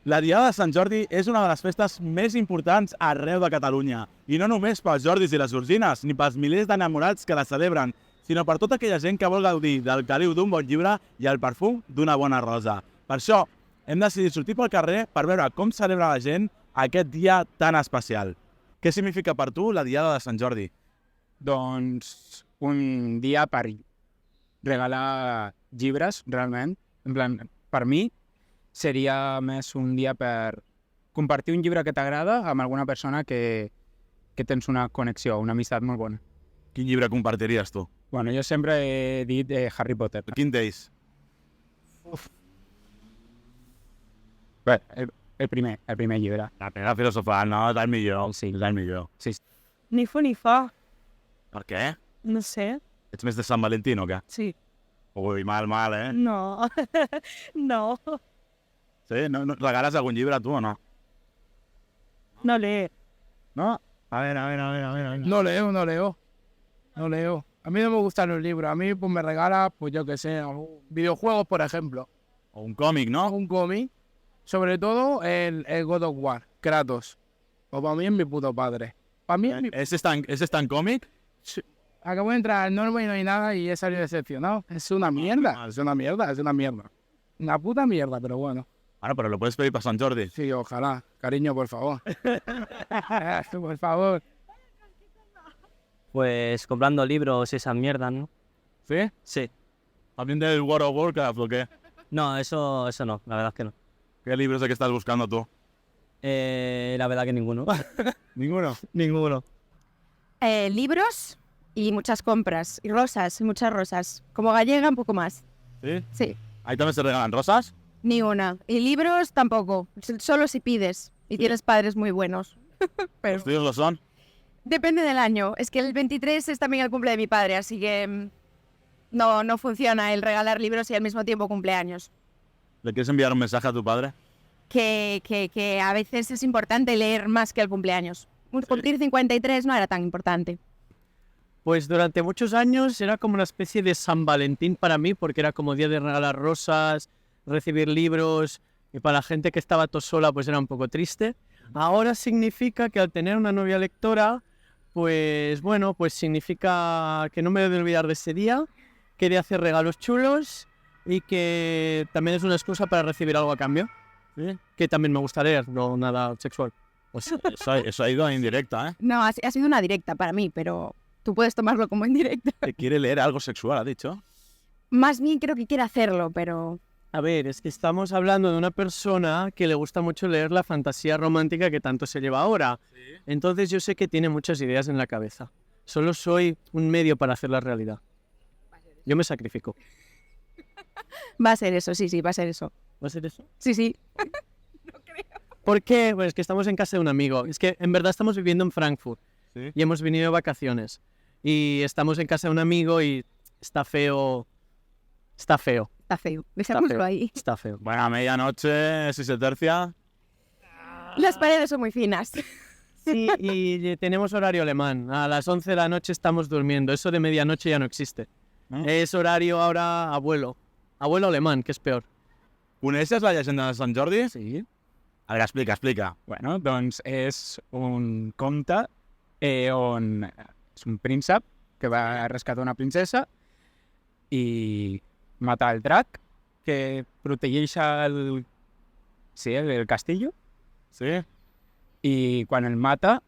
La Diada de Sant Jordi és una de les festes més importants arreu de Catalunya. I no només pels Jordis i les Georgines, ni pels milers d'enamorats que la celebren, sinó per tota aquella gent que vol gaudir del caliu d'un bon llibre i el perfum d'una bona rosa. Per això, hem decidit sortir pel carrer per veure com celebra la gent aquest dia tan especial. Què significa per tu la Diada de Sant Jordi? Doncs un dia per regalar llibres, realment. En plan, per mi seria més un dia per compartir un llibre que t'agrada amb alguna persona que tens una connexió, una amistat molt bona. Quin llibre compartiries tu? Bueno, jo sempre he dit Harry Potter. Quin d'ells? Bé, el primer llibre. La Pedra Filosofal, no, és el millor. Sí. És el millor. Sí. Ni fu ni fa. Per què? No sé. Ets més de Sant Valentín o què? Sí. Ui, mal, eh? No. No. Sí? No regales algun llibre tu o no? No leer. No? A ver. No leo. A mí no me gustan los libros. A mí pues me regala, pues yo qué sé, videojuegos, por ejemplo. O un còmic, no? Un cómic. Sobre todo el God of War, Kratos. O para mí es mi puto padre. Para mí es mi... ¿Ese está en cómic? Acabo de entrar al Norma y no hay nada y he salido decepcionado. Es una mierda. Una puta mierda, pero bueno. Bueno, pero lo puedes pedir para Sant Jordi. Sí, ojalá. Cariño, por favor. Por favor. Pues comprando libros y esas mierdas, ¿no? ¿Sí? Sí. ¿También del World of Warcraft o qué? No, eso no, la verdad es que no. ¿Qué libros es que estás buscando tú? La verdad que ninguno. ¿Ninguno? Ninguno. Libros y muchas compras. Y rosas, muchas rosas. Como gallega, un poco más. ¿Sí? Sí, ¿Ahí también se regalan rosas? ni una. Y libros tampoco. Solo si pides. Y tienes padres muy buenos. Pero ¿Los tuyos lo son? depende del año. Es que el 23 es también el cumple de mi padre, así que no funciona el regalar libros y al mismo tiempo cumpleaños. ¿Le quieres enviar un mensaje a tu padre? Que a veces es importante leer más que el cumpleaños. Cumplir 53 no era tan importante. Pues durante muchos años era como una especie de San Valentín para mí, porque era como día de regalar rosas, recibir libros, y para la gente que estaba todo sola pues era un poco triste. Ahora significa que al tener una novia lectora, pues bueno, pues significa que no me debo de olvidar de ese día, que de hacer regalos chulos y que también es una excusa para recibir algo a cambio. ¿Sí? Que también me gusta leer, no nada sexual. Pues eso ha ido en directa, ¿eh? No, ha sido una directa para mí, pero tú puedes tomarlo como indirecta. Que quiere leer algo sexual, ha dicho. Más bien creo que quiere hacerlo, pero... A ver, es que estamos hablando de una persona que le gusta mucho leer la fantasía romántica que tanto se lleva ahora. ¿Sí? Entonces yo sé que tiene muchas ideas en la cabeza. Solo soy un medio para hacer la realidad. Yo me sacrifico. Va a ser eso, sí, va a ser eso. ¿Va a ser eso? Sí. ¿Por qué? Pues que estamos en casa de un amigo. Es que en verdad estamos viviendo en Frankfurt. ¿Sí? Y hemos venido de vacaciones. Y estamos en casa de un amigo y está feo. Está feo. Está feo. Dejémoslo ahí. Está feo. Bueno, a medianoche, si se tercia... Las paredes son muy finas. Sí, y tenemos horario alemán. A las 11 de la noche estamos durmiendo. Eso de medianoche ya no existe. ¿No? Es horario ahora abuelo. Abuelo alemán, que és peor. ¿Coneixes la llegenda de Sant Jordi? Sí. A veure, explica. Bueno, doncs és un conte on és un príncep que va rescatar una princesa i mata el drac que protegeix el castillo. Sí? I quan el mata,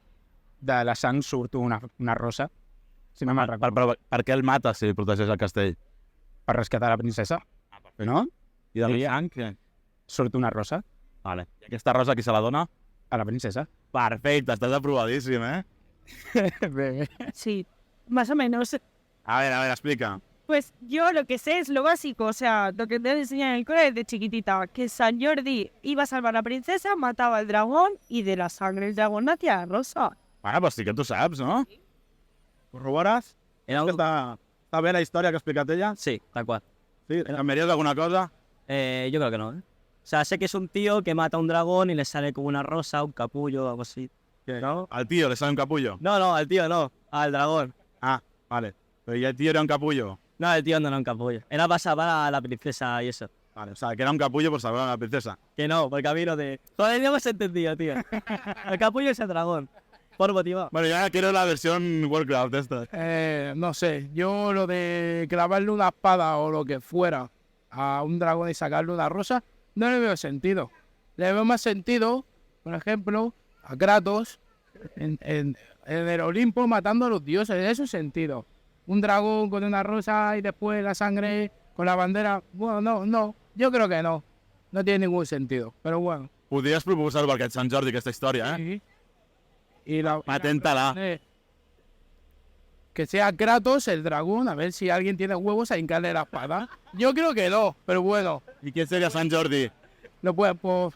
de la sang surt una rosa. Si no me'n recordo. Per què el mata si protegeix el castell? Per rescatar la princesa. No? I de la Sí. sang, què? Surt una rosa Vale. I aquesta rosa qui se la dona? a la princesa. Perfecte, estàs aprovadíssim, eh? Bé. Sí, más o menos. A ver, explica. Pues yo lo que sé es lo básico, o sea, lo que te enseñan en el cole desde chiquitita, que San Jordi iba a salvar a la princesa, mataba al dragón y de la sangre del dragón nacía la rosa. Bueno, pues sí que tu saps, no? Corrobores? Era algo... Està bé la història que ha explicat ella? Sí, tal cual. Sí? ¿Canviaries alguna cosa? Yo creo que no, ¿eh? O sea, sé que es un tío que mata a un dragón y le sale como una rosa, un capullo o algo así. ¿Qué? ¿No? Al tío le sale un capullo. No, al tío no, al dragón. Ah, vale. Pero ¿y el tío era un capullo? No, el tío no era un capullo. Era para salvar a la princesa y eso. Vale, o sea, que era un capullo por salvar a la princesa. Que no, por camino de... Joder, ya hemos entendido, tío. El capullo es el dragón. Por motivar. Bueno, ya quiero la versión Warcraft de esta. No sé, yo lo de clavarle una espada o lo que fuera a un dragón y sacarle una rosa, no le veo sentido. Le veo más sentido, por ejemplo, a Kratos en el Olimpo matando a los dioses, eso es sentido. Un dragón con una rosa y después la sangre con la bandera, bueno, no, yo creo que no tiene ningún sentido, pero bueno. Podries proposar per aquest Sant Jordi aquesta història, Sí. Y la, Paténtala. que sea Kratos el dragón, a ver si alguien tiene huevos a hincarle la espada. Yo creo que no, pero bueno, I qui seria Sant Jordi? no puede, pues,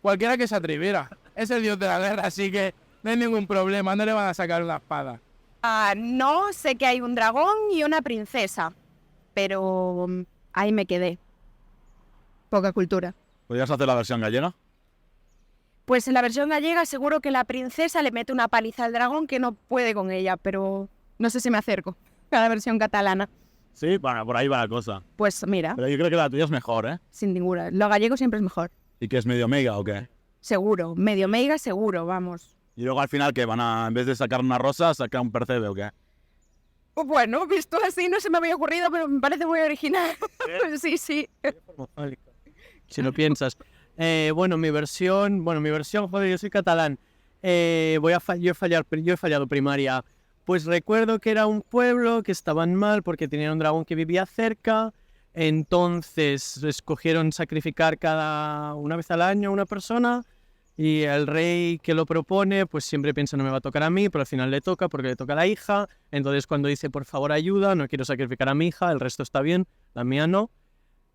cualquiera que se atreviera. Es el dios de la guerra, así que no hay ningún problema, no le van a sacar una espada. No, sé que hay un dragón y una princesa, pero ahí me quedé. Poca cultura. Podries hacer la versió en gallega? Pues en la versión gallega seguro que la princesa le mete una paliza al dragón que no puede con ella, pero no sé si me acerco a la versión catalana. Sí, bueno, por ahí va la cosa. Pues mira, Pero yo creo que la tuya es mejor, ¿eh? sin ninguna. Lo gallego siempre es mejor. ¿Y que es medio mega o qué? Seguro, medio meiga seguro, vamos. Y luego al final, ¿qué? Van a, en vez de sacar una rosa, sacar un percebe o qué? Bueno, visto así no se me había ocurrido, pero me parece muy original. Sí, sí. Si lo piensas. Bueno, mi versión, joder, yo soy catalán. Yo he fallado primaria. Pues recuerdo que era un pueblo que estaban mal porque tenían un dragón que vivía cerca. Entonces escogieron sacrificar una vez al año a una persona. Y el rey que lo propone, pues siempre piensa no me va a tocar a mí, pero al final le toca porque le toca a la hija. Entonces cuando dice por favor ayuda, no quiero sacrificar a mi hija, el resto está bien, la mía no.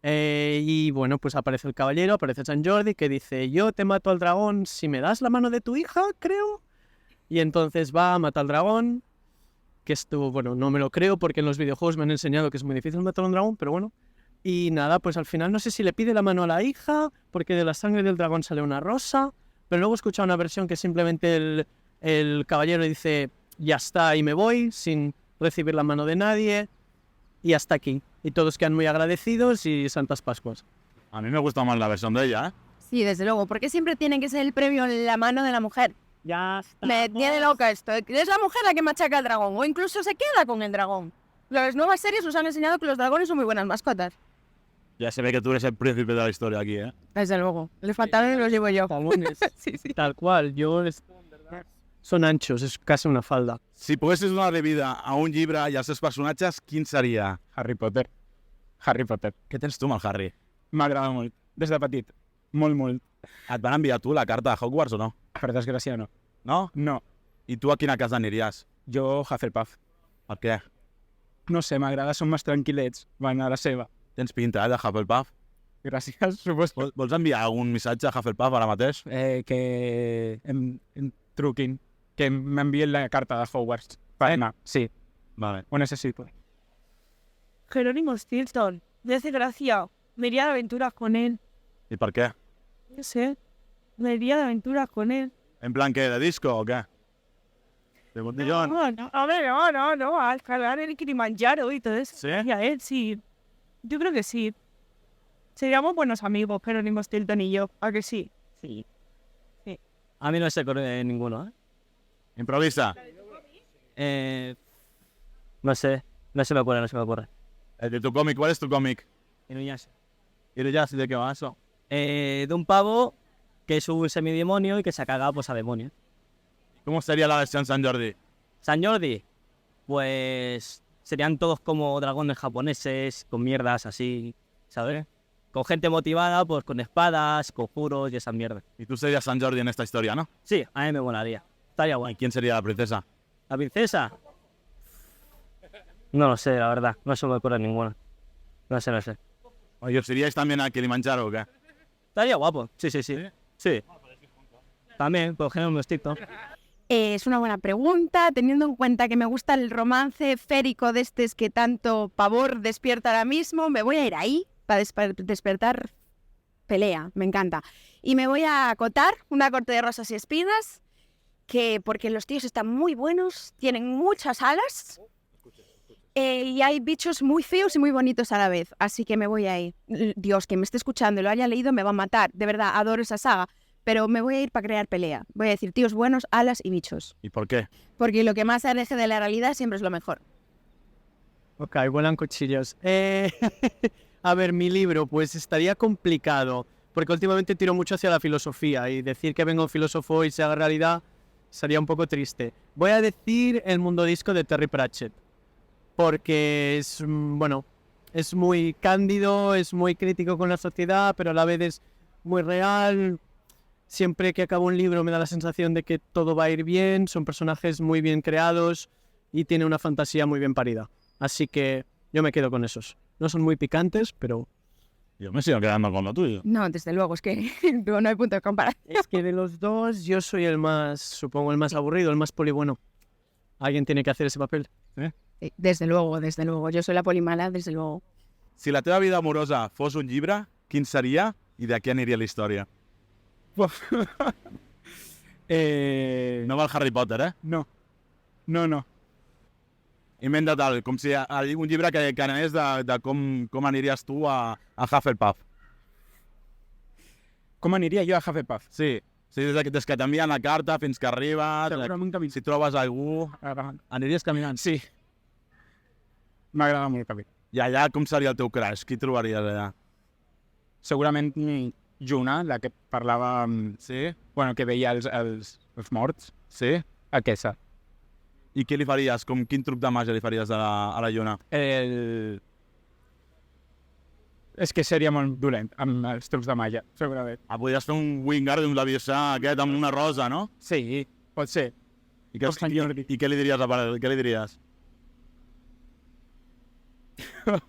Y bueno, pues aparece el caballero, aparece Sant Jordi, que dice yo te mato al dragón si me das la mano de tu hija, creo. Y entonces va a matar al dragón, que esto, bueno, no me lo creo porque en los videojuegos me han enseñado que es muy difícil matar a un dragón, pero bueno. Y nada, pues al final no sé si le pide la mano a la hija, porque de la sangre del dragón sale una rosa, pero luego he escuchado una versión que simplemente el caballero dice ya está y me voy, sin recibir la mano de nadie, y hasta aquí. Y todos quedan muy agradecidos y Santas Pascuas. A mí me gusta más la versión de ella, ¿eh? Sí, desde luego, porque siempre tiene que ser el premio en la mano de la mujer. Ya está. Me tiene loca esto. Es la mujer la que machaca al dragón, o incluso se queda con el dragón. Las nuevas series nos han enseñado que los dragones son muy buenas mascotas. Ya se ve que tú eres el príncipe de la historia aquí, ¿eh? Desde luego. Los pantalones los llevo yo. Dragones, Sí, sí. tal cual. Son anchos, es casi una falda. Si poguessis donar-li vida a un llibre i als seus personatges, quin seria? Harry Potter. Harry Potter. Què tens tu amb el Harry? M'agrada molt. Des de petit. Molt, molt. Et van enviar tu la carta a Hogwarts o no? Per desgràcia, no. No? No. I tu a quina casa aniries? Jo, Hufflepuff. Per què? No sé, m'agrada, són més tranquil·lets. Van a la seva. Tens pinta, de Hufflepuff? Gràcies, suposo. Vols enviar algun missatge a Hufflepuff ara mateix? Que em truquin. Que m'envien la carta de Hogwarts. Per anar, sí. Vale. Ho necessito. Jerónimo Stilton. Me hace gracia. Me iría de aventuras con él. I per què? No sé. Me iría de aventuras con él. En plan, què, de disco o què? De botellón? No, hombre, no. A escalar el Kilimanjaro y todo eso. ¿Sí? Y a él, sí. Yo creo que sí. Seríamos buenos amigos, Jerónimo Stilton y yo. ¿A que sí? Sí. A mí no se ocurre ninguno, ¿eh? Improvisa. No sé. No se me ocurre. De tu cómic, ¿cuál es tu cómic? Inuyasha. ¿Y ya de qué va eso? De un pavo que es un semidemonio y que se ha cagado pues a demonio. ¿Cómo sería la versión Sant Jordi? San Jordi, pues serían todos como dragones japoneses, con mierdas así, ¿sabes? Con gente motivada, pues con espadas, conjuros y esa mierda. Y tú serías Sant Jordi en esta historia, ¿no? Sí, a mí me molaría. Estaría ¿Y guay. quién sería la princesa? ¿La princesa? No lo sé, la verdad. No se me ocurre ninguna. No sé. Oye, ¿os iríais también a Kilimanjaro o qué? Estaría guapo. Sí. Sí. También, por ejemplo, TikTok. Es una buena pregunta, teniendo en cuenta que me gusta el romance férico de estos que tanto pavor despierta ahora mismo. Me voy a ir ahí para despertar pelea, me encanta. Y me voy a acotar una corte de rosas y espinas, porque los tíos están muy buenos, tienen muchas alas. Y hay bichos muy feos y muy bonitos a la vez, así que me voy ahí. Dios, que me esté escuchando y lo haya leído me va a matar. De verdad, adoro esa saga, pero me voy a ir para crear pelea. Voy a decir tíos buenos, alas y bichos. ¿Y por qué? Porque lo que más se aleje de la realidad siempre es lo mejor. Ok, vuelan cuchillos. A ver, mi libro, pues estaría complicado, porque últimamente tiro mucho hacia la filosofía y decir que venga un filósofo y se haga realidad sería un poco triste. Voy a decir El mundo disco de Terry Pratchett, porque es, bueno, es muy cándido, es muy crítico con la sociedad, pero a la vez es muy real. Siempre que acabo un libro me da la sensación de que todo va a ir bien, son personajes muy bien creados y tiene una fantasía muy bien parida. Así que yo me quedo con esos. No son muy picantes, pero Yo me sigo quedando con lo tuyo. No, desde luego, es que no hay punto de comparación. es que de los dos yo soy el más, supongo, el más aburrido, el más polibueno. Alguien tiene que hacer ese papel. Desde luego, yo soy la polimala, desde luego. Si la teva vida amorosa fos un llibre, quin seria i de què aniria la història? No val Harry Potter, eh? No. Inventa't tal, com si un llibre que anés de com aniries tu a Hufflepuff. Com aniria jo a Hufflepuff? Sí, des que t'envien la carta fins que arribes, Segurament camí. si trobes algú, aniries caminant. Sí. M'agrada molt camí. I allà com seria el teu crush? Qui trobaries allà? Segurament Juna, la que parlava... Sí? Bueno, que veia els morts. Sí? Aquesta. I què li faries? Quin truc de màgia li faries a la Lluna? És que seria molt dolent amb els trucs de màgia, segurament. Podries fer un Wingardium Leviosa aquest amb una rosa, no? Sí, pot ser. I què li diries què li diries?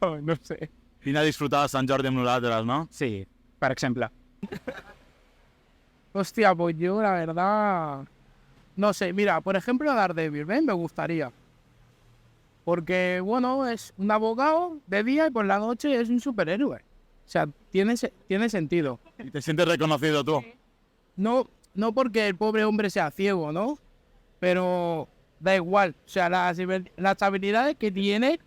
No sé. Vine a disfrutar de Sant Jordi amb nosaltres, no? Sí, per exemple. Hostia, pues yo la verdad... No sé, mira, por ejemplo Daredevil, ¿ven? Me gustaría. Porque, bueno, es un abogado de día y por la noche es un superhéroe. O sea, tiene sentido. ¿Y te sientes reconocido tú? No porque el pobre hombre sea ciego, ¿no? Pero da igual. O sea, las habilidades que tiene,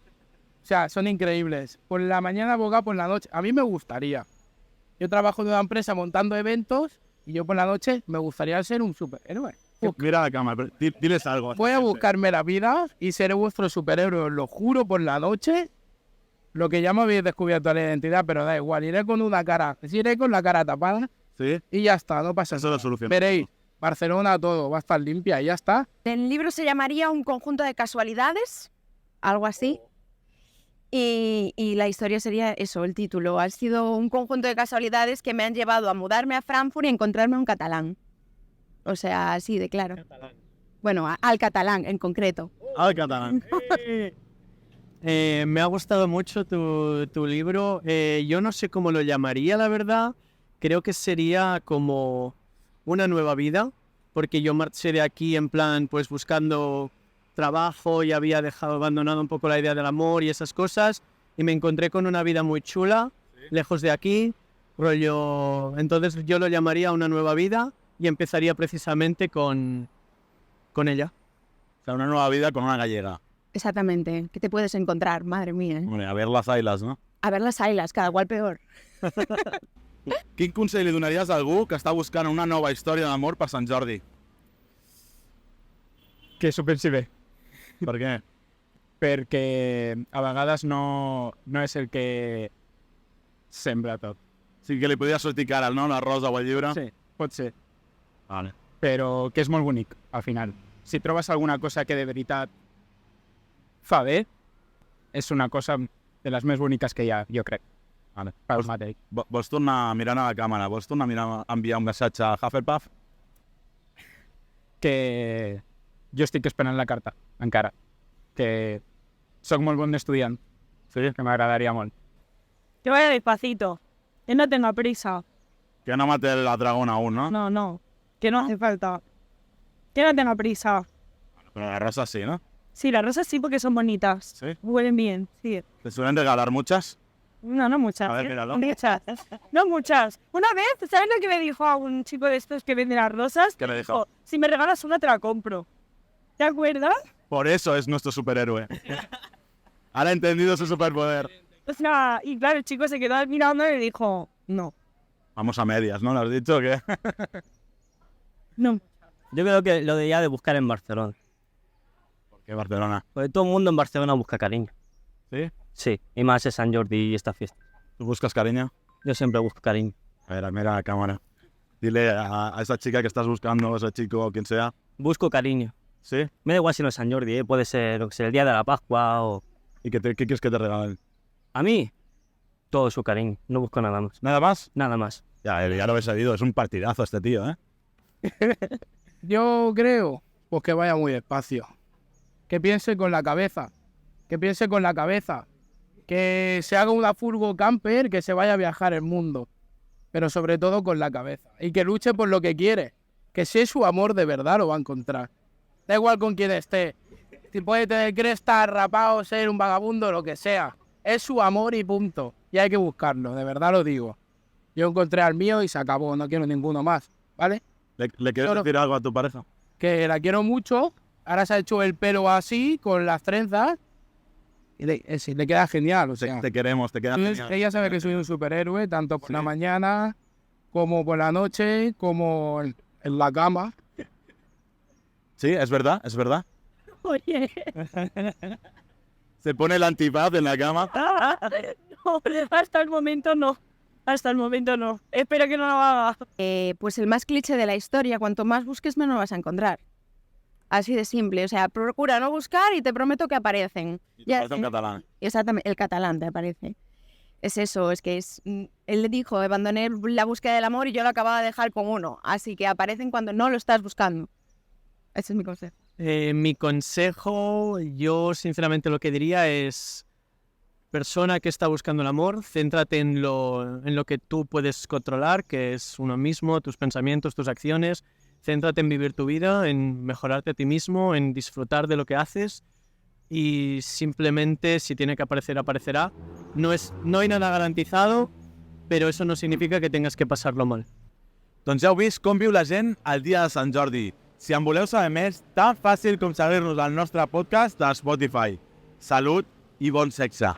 o sea, son increíbles. Por la mañana abogado, por la noche. A mí me gustaría. Yo trabajo en una empresa montando eventos y yo por la noche me gustaría ser un superhéroe. Mira la cámara, diles algo. Voy a buscarme la vida y seré vuestro superhéroe, os lo juro, por la noche. Lo que ya me habéis descubierto la identidad, pero da igual, iré con la cara tapada ¿Sí? y ya está, no pasa Eso nada. lo soluciona. Veréis, Barcelona todo va a estar limpia y ya está. El libro se llamaría Un conjunto de casualidades, algo así. Y la historia sería eso, el título. Ha sido un conjunto de casualidades que me han llevado a mudarme a Frankfurt y encontrarme a un catalán. O sea, así de claro. Bueno, al catalán en concreto. Al catalán. Me ha gustado mucho tu libro. Yo no sé cómo lo llamaría, la verdad. Creo que sería como una nueva vida, porque yo marché de aquí en plan, pues buscando trabajo y había abandonado un poco la idea del amor y esas cosas, y me encontré con una vida muy chula, lejos de aquí, rollo... Entonces yo lo llamaría una nueva vida y empezaría precisamente con ella. O sea, una nueva vida con una gallega. Exactamente. ¿Qué te puedes encontrar? Madre mía. Hombre, a ver las ailas, no? A ver las ailas, cada cual peor. Quin consell li donaries a algú que està buscant una nova història d'amor per Sant Jordi? Que s'ho pensi bé. Per què? Perquè a vegades no és el que sembla tot. O sigui que li podries sortir cara, no? La rosa o el llibre? Sí, pot ser. Vale. Però que és molt bonic, al final. Si trobes alguna cosa que de veritat fa bé, és una cosa de les més boniques que hi ha, jo crec. Vale. Pel mateix. Vols tornar mirant a la càmera? Vols tornar a enviar un missatge a Hufflepuff? Que jo estic esperant la carta, encara. Que sóc molt bon estudiant. Sí? Que m'agradaria molt. Que vaya despacito. Que no tenga prisa. Que no mate la dragona aún, ¿no? No. Que no hace falta. Que no tenga prisa. Pero la rosa sí, ¿no? Sí, las rosas sí porque son bonitas. Sí. Huelen bien, sí. ¿Te suelen regalar muchas? No muchas. A ver, míralo. Muchas. No muchas. Una vez, ¿sabes lo que me dijo a un chico de estos que vende las rosas? ¿Qué le dijo? Si me regalas una, te la compro. ¿Te acuerdas? Por eso es nuestro superhéroe. Ahora he entendido su superpoder. O sea, y claro, el chico se quedó mirando y dijo, no, Vamos a medias, ¿no? ¿Le has dicho que? no. Yo creo que lo de buscar en Barcelona. ¿Por qué Barcelona? Porque todo el mundo en Barcelona busca cariño. ¿Sí? Sí, y más es San Jordi y esta fiesta. ¿Tú buscas cariño? Yo siempre busco cariño. A ver, mira la cámara. Dile a esa chica que estás buscando, a ese chico o quien sea. Busco cariño. ¿Sí? Me da igual si no es San Jordi, puede ser, lo que sea, el día de la Pascua o... ¿Y qué quieres que te regalen? A mí, todo su cariño. No busco nada más. ¿Nada más? Nada más. Ya lo he sabido. Es un partidazo este tío, ¿eh? Yo creo, pues que vaya muy despacio. Que piense con la cabeza. Que piense con la cabeza. Que se haga una furgo camper, que se vaya a viajar el mundo. Pero sobre todo con la cabeza. Y que luche por lo que quiere. Que si es su amor de verdad lo va a encontrar. Da igual con quién esté. Si puede tener cresta, rapado, ser un vagabundo, lo que sea. Es su amor y punto. Y hay que buscarlo, de verdad lo digo. Yo encontré al mío y se acabó. No quiero ninguno más, ¿vale? ¿Le quieres Solo- decir algo a tu pareja? Que la quiero mucho. Ahora se ha hecho el pelo así, con las trenzas. Y le queda genial, o sea. Te queremos, te queda Entonces, genial. ella sabe que soy un superhéroe, tanto por la mañana, como por la noche, como en la cama. Sí, es verdad, es verdad. Oye, Se pone el antifaz en la cama. no, hasta el momento no. Hasta el momento no. Espero que no lo haga. Pues el más cliché de la historia, cuanto más busques menos vas a encontrar. Así de simple, o sea, procura no buscar y te prometo que aparecen. Y te Ya, parece un catalán. Exactamente, el catalán te aparece. Es eso, es que él le dijo, abandoné la búsqueda del amor y yo lo acababa de dejar con uno, así que aparecen cuando no lo estás buscando. Ese es mi consejo. Mi consejo, yo sinceramente lo que diría es, persona que está buscando el amor, céntrate en lo que tú puedes controlar, que es uno mismo, tus pensamientos, tus acciones. Céntrate en vivir tu vida, en mejorarte a ti mismo, en disfrutar de lo que haces y simplemente si tiene que aparecer, aparecerá. No hay nada garantizado, pero eso no significa que tengas que pasarlo mal. Doncs ja heu vist com viu la gent el dia de Sant Jordi. Si en voleu saber més, tan fàcil com seguir-nos al nostre podcast de Spotify. Salut i bon sexe.